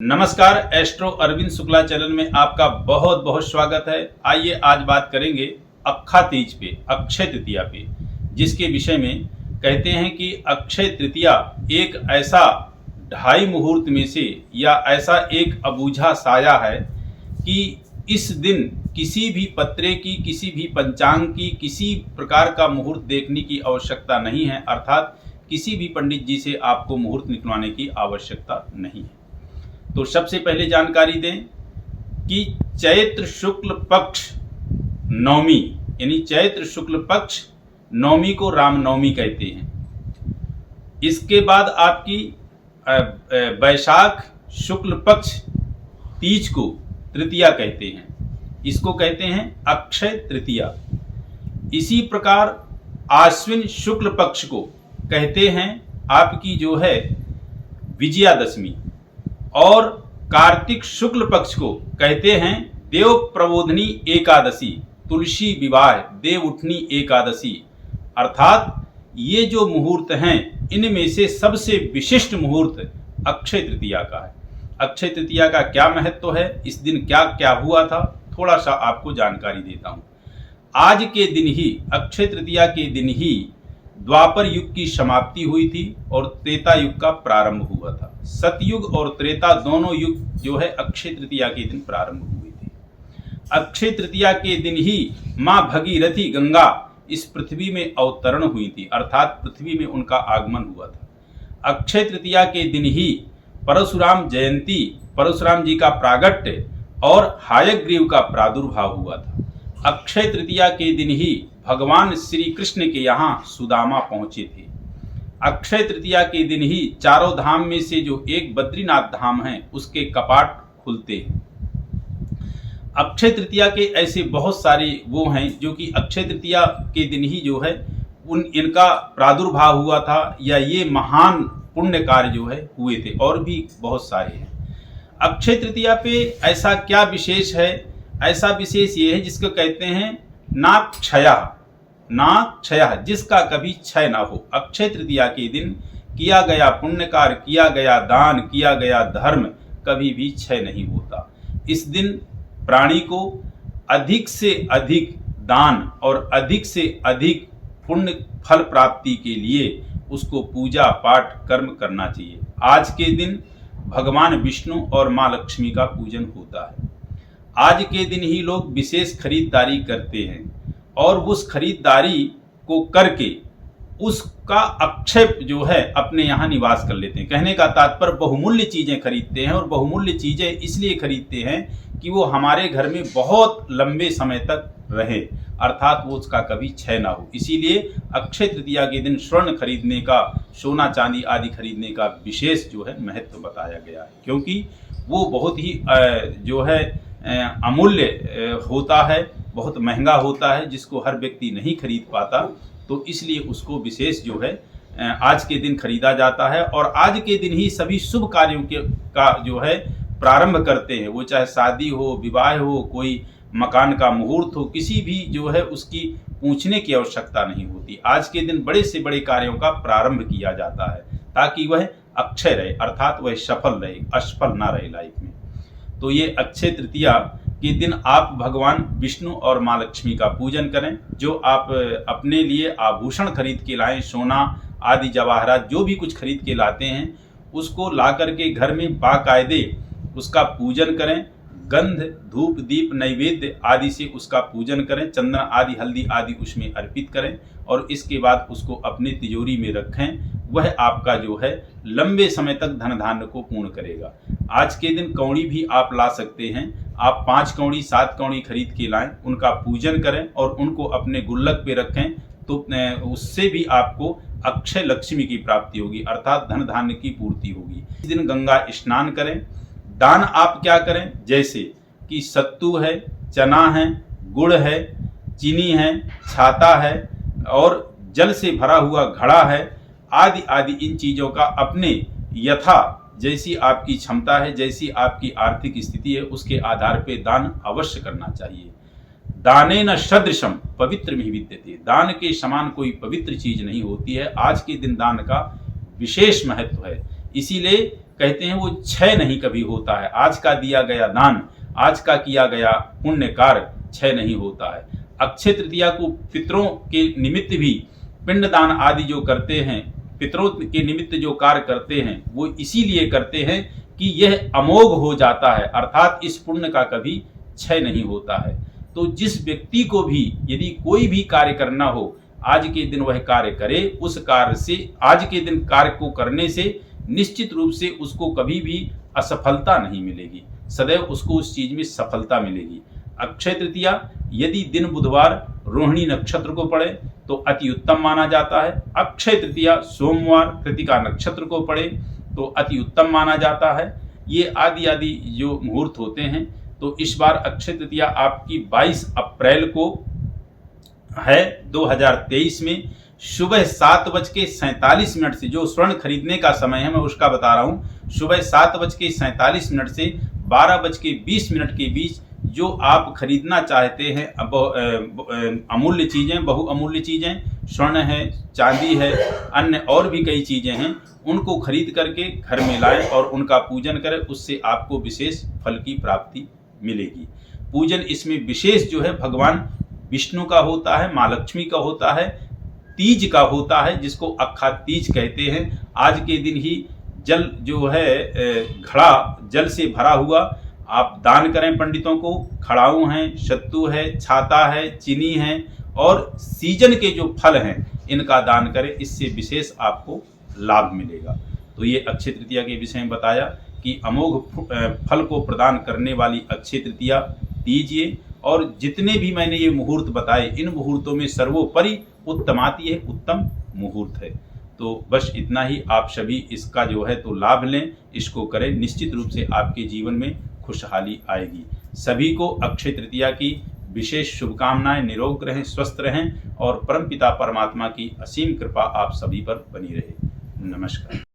नमस्कार, astro Arvind Shukla channel में आपका बहुत बहुत स्वागत है। आइए आज बात करेंगे अक्खा तीज पे, अक्षय तृतीया पे, जिसके विषय में कहते हैं कि अक्षय तृतीया एक ऐसा ढाई मुहूर्त में से या ऐसा एक अबूझा साया है कि इस दिन किसी भी पत्रे की, किसी भी पंचांग की, किसी प्रकार का मुहूर्त देखने की आवश्यकता नहीं है। अर्थात किसी भी पंडित जी से आपको मुहूर्त निकलवाने की आवश्यकता नहीं है। तो सबसे पहले जानकारी दें कि चैत्र शुक्ल पक्ष नवमी यानी चैत्र शुक्ल पक्ष नवमी को रामनवमी कहते हैं। इसके बाद आपकी वैशाख शुक्ल पक्ष तीज को तृतीया कहते हैं। इसको कहते हैं अक्षय तृतीया। इसी प्रकार आश्विन शुक्ल पक्ष को कहते हैं आपकी जो है विजयादशमी, और कार्तिक शुक्ल पक्ष को कहते हैं देव प्रबोधनी एकादशी, तुलसी विवाह देव उठनी एकादशी। अर्थात ये जो मुहूर्त हैं, इनमें से सबसे विशिष्ट मुहूर्त अक्षय तृतीया का है। अक्षय तृतीया का क्या महत्व है, इस दिन क्या क्या हुआ था, थोड़ा सा आपको जानकारी देता हूं। आज के दिन ही, अक्षय तृतीया के दिन ही द्वापर युग की समाप्ति हुई थी और त्रेता युग का प्रारंभ हुआ था। सतयुग और त्रेता दोनों युग जो है अक्षय तृतीया के दिन प्रारंभ हुए थे। अक्षय तृतीया के दिन ही मां भगीरथी गंगा इस पृथ्वी में अवतरण हुई थी, अर्थात पृथ्वी में उनका आगमन हुआ था। अक्षय तृतीया के दिन ही परशुराम जयंती, परशुराम जी का प्रागट्य और हयग्रीव का प्रादुर्भाव हुआ था। अक्षय तृतीया के दिन ही भगवान श्री कृष्ण के यहाँ सुदामा पहुंचे थे। अक्षय तृतीया के दिन ही चारों धाम में से जो एक बद्रीनाथ धाम है, उसके कपाट खुलते हैं। अक्षय तृतीया के ऐसे बहुत सारे वो हैं जो कि अक्षय तृतीया के दिन ही जो है इनका प्रादुर्भाव हुआ था, या ये महान पुण्य कार्य जो है हुए थे, और भी बहुत सारे हैं। अक्षय तृतीया पे ऐसा क्या विशेष है? ऐसा विशेष ये है जिसको कहते हैं नाक्षया, जिसका कभी क्षय ना हो। अक्षय तृतीया के दिन किया गया पुण्य कार्य, किया गया दान, किया गया धर्म कभी भी क्षय नहीं होता। इस दिन प्राणी को अधिक से अधिक दान और अधिक से अधिक पुण्य फल प्राप्ति के लिए उसको पूजा पाठ कर्म करना चाहिए। आज के दिन भगवान विष्णु और माँ लक्ष्मी का पूजन होता है। आज के दिन ही लोग विशेष खरीदारी करते हैं और उस खरीदारी को करके उसका अक्षय जो है अपने यहाँ निवास कर लेते हैं। कहने का तात्पर्य बहुमूल्य चीजें खरीदते हैं, और बहुमूल्य चीजें इसलिए खरीदते हैं कि वो हमारे घर में बहुत लंबे समय तक रहे, अर्थात वो उसका कभी क्षय ना हो। इसीलिए अक्षय तृतीया के दिन स्वर्ण खरीदने का, सोना चांदी आदि खरीदने का विशेष जो है महत्व बताया गया है, क्योंकि वो बहुत ही जो है अमूल्य होता है, बहुत महंगा होता है, जिसको हर व्यक्ति नहीं खरीद पाता। तो इसलिए उसको विशेष जो है आज के दिन खरीदा जाता है, और आज के दिन ही सभी शुभ कार्यों का जो है प्रारंभ करते हैं। वो चाहे शादी हो, विवाह हो, कोई मकान का मुहूर्त हो, किसी भी जो है उसकी पूछने की आवश्यकता नहीं होती। आज के दिन बड़े से बड़े कार्यों का प्रारंभ किया जाता है ताकि वह अक्षय रहे, अर्थात वह सफल रहे, असफल ना रहे लाइफ में। तो ये अक्षय तृतीया के दिन आप भगवान विष्णु और माँ लक्ष्मी का पूजन करें। जो आप अपने लिए आभूषण खरीद के लाएं, सोना आदि जवाहरात जो भी कुछ खरीद के लाते हैं, उसको ला करके घर में बाकायदे उसका पूजन करें। गंध धूप दीप नैवेद्य आदि से उसका पूजन करें, चंदन आदि हल्दी आदि उसमें अर्पित करें, और इसके बाद उसको अपने तिजोरी में रखें। वह आपका जो है लंबे समय तक धन धान्य को पूर्ण करेगा। आज के दिन कौड़ी भी आप ला सकते हैं। आप 5 कौड़ी 7 कौड़ी खरीद के लाएं, उनका पूजन करें और उनको अपने गुल्लक पे रखें, तो उससे भी आपको अक्षय लक्ष्मी की प्राप्ति होगी, अर्थात धन धान्य की पूर्ति होगी। इस दिन गंगा स्नान करें। दान आप क्या करें? जैसे कि सत्तू है, चना है, गुड़ है, चीनी है, छाता है और जल से भरा हुआ घड़ा है, आदि आदि इन चीजों का अपने यथा जैसी आपकी क्षमता है, जैसी आपकी आर्थिक स्थिति है, उसके आधार पे दान अवश्य करना चाहिए। दाने न सदृशम पवित्र में विद्यते, दान के समान कोई पवित्र चीज नहीं होती है। आज के दिन दान का विशेष महत्व है। इसीलिए कहते हैं वो क्षय नहीं कभी होता है। आज का दिया गया दान, आज का किया गया पुण्य कार्य क्षय नहीं होता है। अक्षय तृतीया को पितरों के निमित्त भी पिंडदान आदि जो करते हैं, पितरों के निमित्त जो कार्य करते हैं, वो इसीलिए करते हैं कि यह अमोघ हो जाता है, अर्थात इस पुण्य का कभी क्षय नहीं होता है। तो जिस व्यक्ति को भी यदि कोई भी कार्य करना हो, आज के दिन वह कार्य करे, उस कार्य से, आज के दिन कार्य को करने से निश्चित रूप से उसको कभी भी असफलता नहीं मिलेगी, सदैव उसको उस चीज में सफलता मिलेगी। अक्षय तृतीया यदि दिन बुधवार रोहिणी नक्षत्र को पड़े तो अति उत्तम माना जाता है। अक्षय तृतीया सोमवार कृतिका नक्षत्र को पड़े तो अति उत्तम माना जाता है। ये आदि आदि जो मुहूर्त होते हैं, तो इस बार अक्षय तृतीया आपकी 22 अप्रैल को है 2023 में सुबह 7:47 से, जो स्वर्ण खरीदने का समय है मैं उसका बता रहा हूँ, सुबह 7:47 से 12:20 के बीच जो आप खरीदना चाहते हैं, अमूल्य चीज़ें, बहुअमूल्य चीज़ें, स्वर्ण है, चांदी है, अन्य और भी कई चीज़ें हैं, उनको खरीद करके घर में लाएं और उनका पूजन करें। उससे आपको विशेष फल की प्राप्ति मिलेगी। पूजन इसमें विशेष जो है भगवान विष्णु का होता है, माँ लक्ष्मी का होता है, तीज का होता है, जिसको अक्खा तीज कहते हैं। आज के दिन ही जल जो है घड़ा जल से भरा हुआ आप दान करें पंडितों को। खड़ाऊ हैं, सत्तू है, छाता है, चीनी है और सीजन के जो फल हैं इनका दान करें, इससे विशेष आपको लाभ मिलेगा। तो ये अक्षय तृतीया के विषय में बताया कि अमोघ फल को प्रदान करने वाली अक्षय तृतीया तीज ये, और जितने भी मैंने ये मुहूर्त बताए, इन मुहूर्तों में सर्वोपरि उत्तमाति है, उत्तम मुहूर्त है। तो बस इतना ही, आप सभी इसका जो है तो लाभ लें, इसको करें, निश्चित रूप से आपके जीवन में खुशहाली आएगी। सभी को अक्षय तृतीया की विशेष शुभकामनाएं। निरोग रहें, स्वस्थ रहें और परमपिता परमात्मा की असीम कृपा आप सभी पर बनी रहे। नमस्कार।